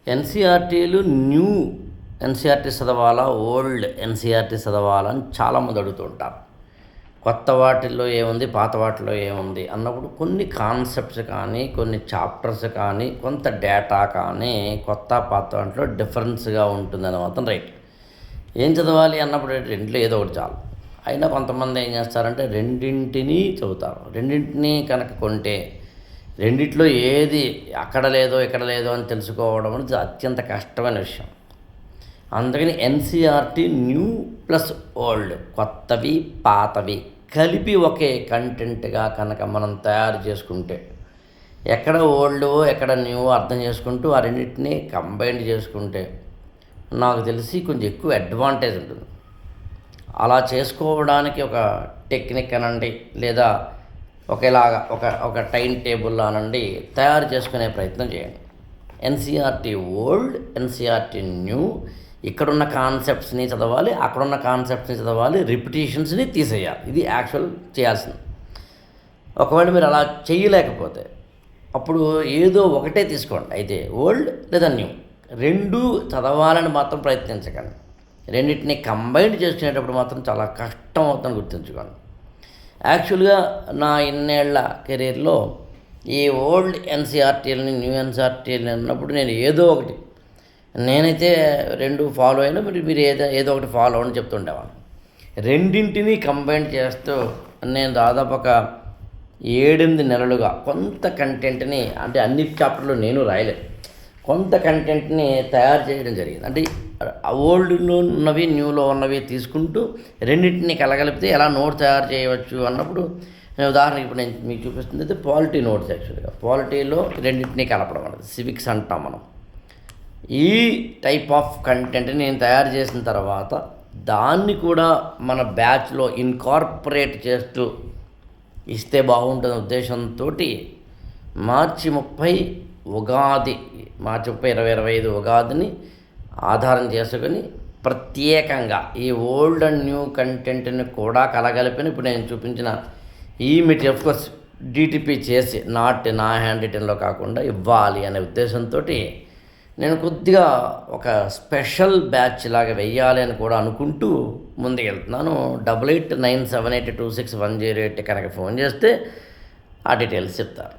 ఎన్సీఆర్టీలు new NCERT చదవాలా, old NCERT చదవాలా అని చాలామంది అడుగుతుంటారు. కొత్త వాటిల్లో ఏముంది, పాత వాటిలో ఏముంది అన్నప్పుడు కొన్ని కాన్సెప్ట్స్ కానీ, కొన్ని చాప్టర్స్ కానీ, కొంత డేటా కానీ కొత్త పాత దాంట్లో డిఫరెన్స్గా ఉంటుందని మాత్రం రైట్. ఏం చదవాలి అన్నప్పుడు రెండిలో ఏదో ఒకటి చాలు. అయినా కొంతమంది ఏం చేస్తారంటే రెండింటినీ చదువుతారు. రెండింటినీ కనుక కొంటే రెండిట్లో ఏది అక్కడ లేదో ఇక్కడ లేదో అని తెలుసుకోవడం అనేది అత్యంత కష్టమైన విషయం. అందుకని ఎన్సీఆర్టీ న్యూ ప్లస్ ఓల్డ్, కొత్తవి పాతవి కలిపి ఒకే కంటెంట్గా కనుక మనం తయారు చేసుకుంటే, ఎక్కడ ఓల్డ్ ఎక్కడ న్యూ అర్థం చేసుకుంటూ ఆ రెండింటినీ కంబైన్ చేసుకుంటే నాకు తెలిసి కొంచెం ఎక్కువ అడ్వాంటేజ్ ఉంటుంది. అలా చేసుకోవడానికి ఒక టెక్నిక్ అనండి, లేదా ఒకేలాగా ఒక టైం టేబుల్ అనండి తయారు చేసుకునే ప్రయత్నం చేయండి. ఎన్సీఆర్టీ ఓల్డ్, ఎన్సీఆర్టీ న్యూ, ఇక్కడున్న కాన్సెప్ట్స్ని చదవాలి, అక్కడున్న కాన్సెప్ట్స్ని చదవాలి, రిపిటేషన్స్ని తీసేయాలి. ఇది యాక్చువల్ చేయాల్సింది. ఒకవేళ మీరు అలా చేయలేకపోతే అప్పుడు ఏదో ఒకటే తీసుకోండి. అయితే ఓల్డ్ లేదా న్యూ రెండు చదవాలని మాత్రం ప్రయత్నించకండి. రెండింటిని కంబైన్ చేసుకునేటప్పుడు మాత్రం చాలా కష్టం అవుతుందని గుర్తుంచుకోండి. యాక్చువల్గా నా ఇన్నేళ్ల కెరీర్లో ఈ ఓల్డ్ ఎన్సీఆర్టీలని న్యూ ఎన్సీఆర్టీలని అన్నప్పుడు నేను ఏదో ఒకటి, నేనైతే రెండు ఫాలో అయినా మీరు ఏదో ఒకటి ఫాలో అని చెప్తుండేవాడిని. రెండింటినీ కంబైన్ చేస్తూ నేను దాదాపు ఒక 7-8 నెలలుగా కొంత కంటెంట్ని, అంటే అన్ని చాప్టర్లు నేను రాయలేదు, కొంత కంటెంట్ని తయారు చేయడం జరిగింది. అంటే ఓల్డ్లో ఉన్నవి న్యూలో ఉన్నవి తీసుకుంటూ రెండింటిని కలగలిపితే ఎలా నోట్ తయారు చేయవచ్చు అన్నప్పుడు, ఉదాహరణకి ఇప్పుడు నేను మీకు చూపిస్తుంది అయితే పాలిటీ నోట్స్. యాక్చువల్గా పాలిటీలో రెండింటినీ కలపడం అనేది సివిక్స్ అంటాం మనం. ఈ టైప్ ఆఫ్ కంటెంట్ని నేను తయారు చేసిన తర్వాత దాన్ని కూడా మన బ్యాచ్లో ఇన్కార్పొరేట్ చేస్తూ ఇస్తే బాగుంటుంది ఉద్దేశంతో మార్చి 30 ఉగాది, మార్చి 30, 2025 ఉగాదిని ఆధారం చేసుకొని ప్రత్యేకంగా ఈ ఓల్డ్ అండ్ న్యూ కంటెంట్ని కూడా కలగలిపిన ఇప్పుడు నేను చూపించిన ఈ మెటీరియల్ ఆఫ్కోర్స్ డిటిపి చేసి నా హ్యాండ్ రిటన్లో కాకుండా ఇవ్వాలి అనే ఉద్దేశంతో నేను కొద్దిగా ఒక స్పెషల్ బ్యాచ్ లాగా వెయ్యాలి అని కూడా అనుకుంటూ ముందుకెళ్తున్నాను. 8897826108 కనుక ఫోన్ చేస్తే ఆ డీటెయిల్స్ చెప్తారు.